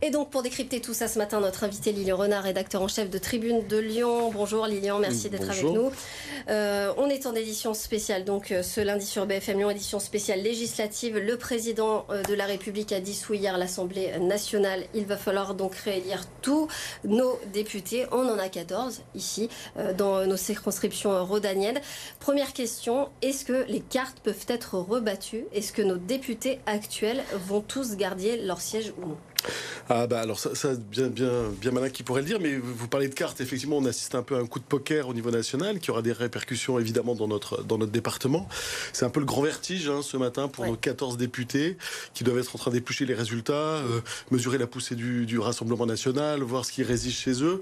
Et donc pour décrypter tout ça ce matin, notre invité Lilian Renard, rédacteur en chef de Tribune de Lyon. Bonjour Lilian, merci d'être avec nous. On est en édition spéciale, donc ce lundi sur BFM Lyon, édition spéciale législative. Le président de la République a dissous hier l'Assemblée nationale. Il va falloir donc réélire tous nos députés. On en a 14 ici, dans nos circonscriptions rhodaniennes. Première question, est-ce que les cartes peuvent être rebattues? Est-ce que nos députés actuels vont tous garder leur siège ou non? Ah bah alors ça bien malin qui pourrait le dire, mais vous parlez de cartes, effectivement on assiste un peu à un coup de poker au niveau national qui aura des répercussions évidemment dans notre département. C'est un peu le grand vertige ce matin pour nos 14 députés qui doivent être en train d'éplucher les résultats, mesurer la poussée du Rassemblement national, voir ce qui résiste chez eux.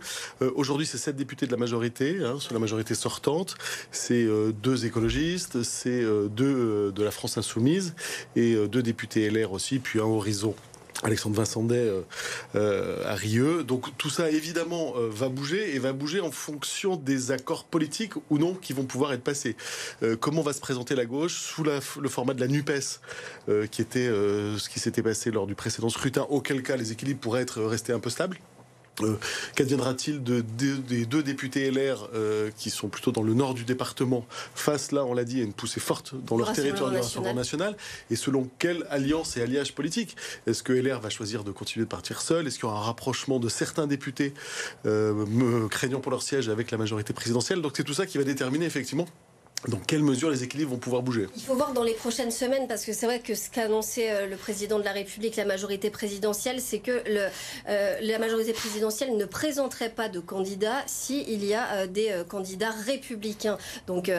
Aujourd'hui c'est 7 députés de la majorité, sur la majorité sortante, c'est 2 écologistes, c'est 2 de la France Insoumise et 2 députés LR aussi, puis un Horizon. Alexandre Vincendet à Rieux. Donc tout ça évidemment va bouger et va bouger en fonction des accords politiques ou non qui vont pouvoir être passés. Comment va se présenter la gauche sous le format de la NUPES qui était ce qui s'était passé lors du précédent scrutin, auquel cas les équilibres pourraient être restés un peu stables. Qu'adviendra-t-il des 2 députés LR qui sont plutôt dans le nord du département face, là on l'a dit, à une poussée forte dans leur territoire du Rassemblement national, et selon quelle alliance et alliage politique? Est-ce que LR va choisir de continuer de partir seul? Est-ce qu'il y aura un rapprochement de certains députés craignant pour leur siège avec la majorité présidentielle? Donc c'est tout ça qui va déterminer effectivement dans quelle mesure les équilibres vont pouvoir bouger. Il faut voir dans les prochaines semaines, parce que c'est vrai que ce qu'a annoncé le président de la République, la majorité présidentielle, c'est que la majorité présidentielle ne présenterait pas de candidats s'il y a des candidats républicains donc,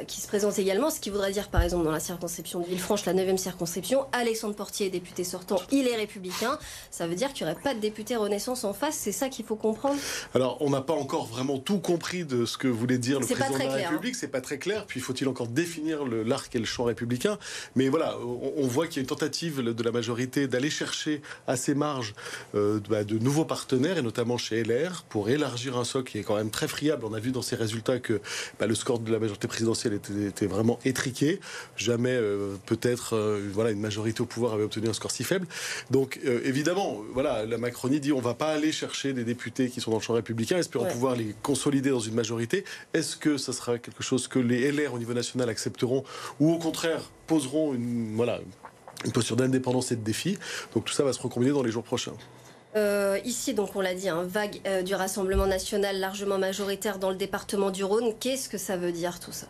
qui se présentent également, ce qui voudrait dire par exemple dans la circonscription de Villefranche, la 9e circonscription, Alexandre Portier est député sortant, il est républicain, ça veut dire qu'il n'y aurait pas de député Renaissance en face, c'est ça qu'il faut comprendre? Alors on n'a pas encore vraiment tout compris de ce que voulait dire le président de la République, c'est pas très clair, puis faut-il encore définir l'arc et le champ républicain, mais voilà, on voit qu'il y a une tentative de la majorité d'aller chercher à ses marges de nouveaux partenaires, et notamment chez LR, pour élargir un socle qui est quand même très friable. On a vu dans ces résultats que le score de la majorité présidentielle était vraiment étriqué. Jamais peut-être une majorité au pouvoir avait obtenu un score si faible. Donc évidemment, voilà, la Macronie dit on va pas aller chercher des députés qui sont dans le champ républicain, espérons pouvoir les consolider dans une majorité. Est-ce que ça sera quelque chose que les LR au niveau national accepteront, ou au contraire poseront une posture d'indépendance et de défi? Donc tout ça va se recombiner dans les jours prochains. Ici, donc on l'a dit, vague du Rassemblement national largement majoritaire dans le département du Rhône. Qu'est-ce que ça veut dire tout ça?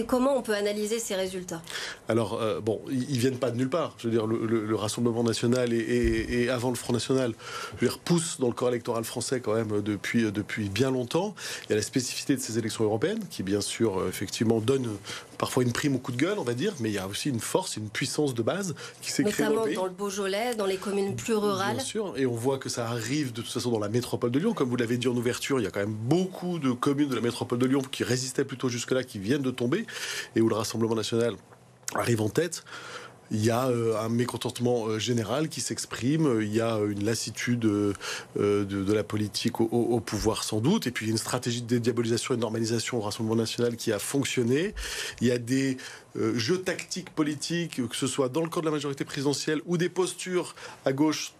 Comment on peut analyser ces résultats? Alors, ils viennent pas de nulle part. Je veux dire, le Rassemblement national et avant le Front national, je veux dire, pousse dans le corps électoral français quand même depuis bien longtemps. Il y a la spécificité de ces élections européennes qui, bien sûr, effectivement, donne parfois une prime au coup de gueule, on va dire, mais il y a aussi une force, une puissance de base qui s'est créée notamment dans le Beaujolais, dans les communes plus rurales. Bien sûr, et on voit que ça arrive de toute façon dans la métropole de Lyon. Comme vous l'avez dit en ouverture, il y a quand même beaucoup de communes de la métropole de Lyon qui résistaient plutôt jusque-là, qui viennent de tomber, et où le Rassemblement national arrive en tête. Il y a un mécontentement général qui s'exprime, il y a une lassitude de la politique au pouvoir sans doute, et puis il y a une stratégie de dédiabolisation et de normalisation au Rassemblement national qui a fonctionné. Il y a des jeux tactiques politiques, que ce soit dans le camp de la majorité présidentielle ou des postures à gauche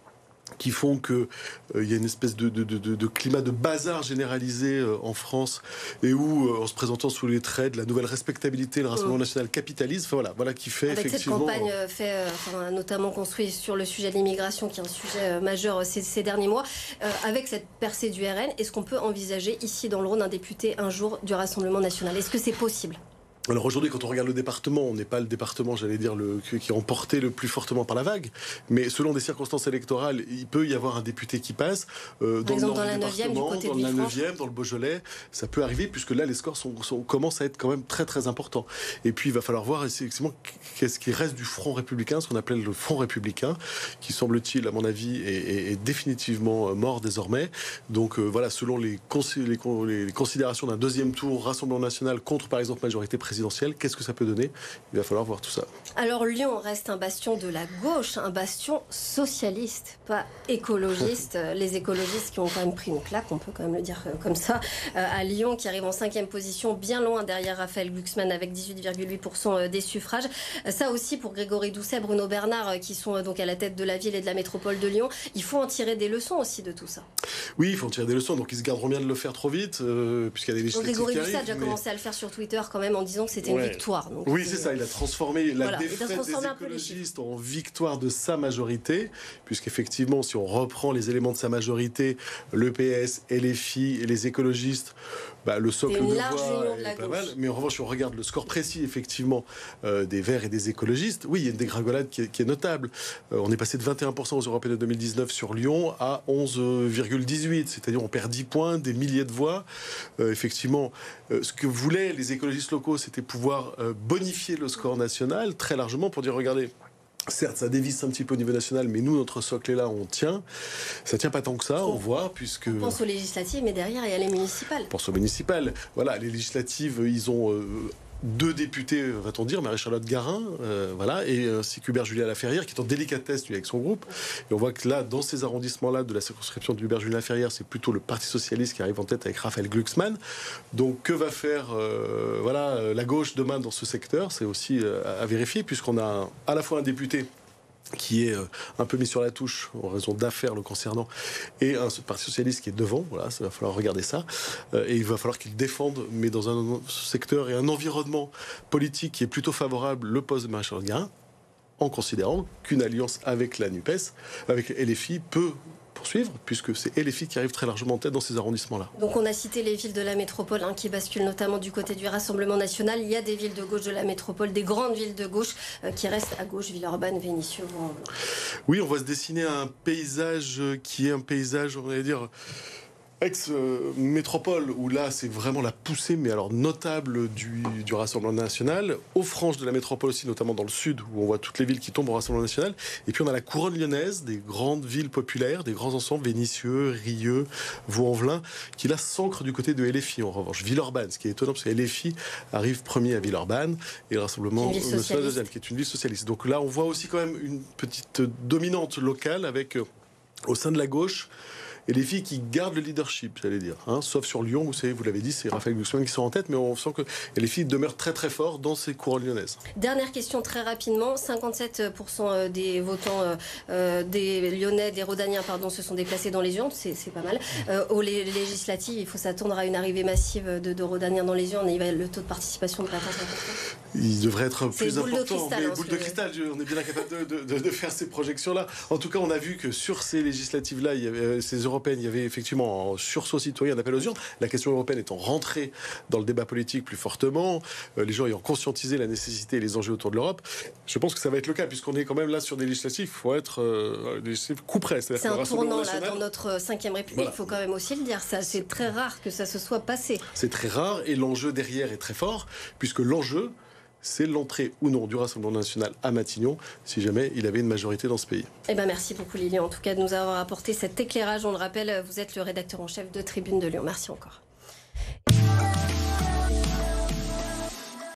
qui font qu'il y a une espèce de climat de bazar généralisé en France, et où, en se présentant sous les traits de la nouvelle respectabilité, le Rassemblement national capitalise. Enfin, voilà qui fait avec effectivement... cette campagne notamment construite sur le sujet de l'immigration, qui est un sujet majeur ces derniers mois, avec cette percée du RN, est-ce qu'on peut envisager ici dans le Rhône un député un jour du Rassemblement national? Est-ce que c'est possible? Alors aujourd'hui, quand on regarde le département, on n'est pas le département, j'allais dire, qui est emporté le plus fortement par la vague. Mais selon des circonstances électorales, il peut y avoir un député qui passe. Dans la 9e, du côté de Villefranche. Dans la 9e, dans le Beaujolais, ça peut arriver, puisque là, les scores commencent à être quand même très très importants. Et puis, il va falloir voir effectivement qu'est-ce qui reste du Front républicain, ce qu'on appelle le Front républicain, qui semble-t-il, à mon avis, est définitivement mort désormais. Donc voilà, selon les considérations d'un deuxième tour, Rassemblement national contre, par exemple, majorité présidentielle, présidentielle. Qu'est-ce que ça peut donner? Il va falloir voir tout ça. Alors Lyon reste un bastion de la gauche, un bastion socialiste, pas écologiste. Les écologistes qui ont quand même pris une claque, on peut quand même le dire comme ça, à Lyon, qui arrive en 5e position, bien loin derrière Raphaël Glucksmann avec 18,8% des suffrages. Ça aussi pour Grégory Doucet, Bruno Bernard, qui sont donc à la tête de la ville et de la métropole de Lyon. Il faut en tirer des leçons aussi de tout ça. Oui, il faut en tirer des leçons. Donc ils se garderont bien de le faire trop vite, puisqu'il y a des législatives qui arrivent. Grégory Doucet a déjà commencé à le faire sur Twitter quand même en disant que c'était une victoire. Donc oui, c'est ça. Il a transformé la défaite des écologistes en victoire de sa majorité, puisqu'effectivement, si on reprend les éléments de sa majorité, le PS, LFI et les écologistes, le socle de voix est pas mal. Mais en revanche, si on regarde le score précis, effectivement, des Verts et des écologistes, oui, il y a une dégringolade qui est notable. On est passé de 21% aux européennes de 2019 sur Lyon à 11,18%. C'est-à-dire on perd 10 points, des milliers de voix. Effectivement, ce que voulaient les écologistes locaux, c'était pouvoir bonifier le score national très largement pour dire, regardez, certes, ça dévisse un petit peu au niveau national, mais nous, notre socle est là, on tient. Ça tient pas tant que ça, on voit, puisque... On pense aux législatives, mais derrière, il y a les municipales. On pense aux municipales. Voilà, les législatives, ils ont... 2 députés, va-t-on dire, Marie-Charlotte Garin, et ainsi qu'Hubert Julien Laferrière, qui est en délicatesse, lui, avec son groupe. Et on voit que là, dans ces arrondissements-là de la circonscription d'Hubert Julien Laferrière, c'est plutôt le Parti Socialiste qui arrive en tête avec Raphaël Glucksmann. Donc, que va faire la gauche demain dans ce secteur? C'est aussi à vérifier, puisqu'on a à la fois un député qui est un peu mis sur la touche en raison d'affaires le concernant, et un Parti Socialiste qui est devant. Voilà, ça va falloir regarder ça. Et il va falloir qu'ils défendent, mais dans un secteur et un environnement politique qui est plutôt favorable, le poste de Marie-Charlotte Garin, en considérant qu'une alliance avec la NUPES, avec LFI, peut poursuivre, puisque c'est LFI qui arrive très largement en tête dans ces arrondissements-là. Donc on a cité les villes de la métropole qui basculent notamment du côté du Rassemblement national. Il y a des villes de gauche de la métropole, des grandes villes de gauche qui restent à gauche, Villeurbanne, Vénissieux, Vaux-en-Velin. Oui, on voit se dessiner un paysage qui est un paysage, on va dire, ex-métropole, où là c'est vraiment la poussée, mais alors notable du Rassemblement national, aux franges de la métropole aussi, notamment dans le sud, où on voit toutes les villes qui tombent au Rassemblement national. Et puis on a la couronne lyonnaise, des grandes villes populaires, des grands ensembles, Vénissieux, Rieux, Vaux-en-Velin, qui là s'ancrent du côté de LFI. En revanche, Villeurbanne, ce qui est étonnant, parce que LFI arrive premier à Villeurbanne, et le Rassemblement national deuxième, qui est une ville socialiste. Donc là on voit aussi quand même une petite dominante locale avec, au sein de la gauche, et les filles qui gardent le leadership, j'allais dire. Sauf sur Lyon, vous l'avez dit, c'est Raphaël Glucksmann qui sont en tête, mais on sent que les filles demeurent très très forts dans ces couronnes lyonnaises. Dernière question très rapidement. 57% des votants des Lyonnais, des Rhodaniens, se sont déplacés dans les urnes. C'est pas mal. Aux législatives, il faut s'attendre à une arrivée massive de Rhodaniens dans les urnes. Et le taux de participation devrait être important. Il devrait être plus important. Boule de cristal, on est bien incapable de faire ces projections-là. En tout cas, on a vu que sur ces législatives-là, ces européennes, il y avait effectivement un sursaut citoyen, un appel aux urnes. La question européenne étant rentrée dans le débat politique plus fortement, les gens ayant conscientisé la nécessité et les enjeux autour de l'Europe, je pense que ça va être le cas, puisqu'on est quand même là sur des législatives, il faut être des législatives coup près. C'est un tournant là dans notre 5e République, voilà. Il faut quand même aussi le dire. C'est très rare que ça se soit passé. C'est très rare et l'enjeu derrière est très fort, puisque l'enjeu, c'est l'entrée ou non du Rassemblement national à Matignon, si jamais il avait une majorité dans ce pays. Merci beaucoup Lilian, en tout cas de nous avoir apporté cet éclairage. On le rappelle, vous êtes le rédacteur en chef de Tribune de Lyon. Merci encore.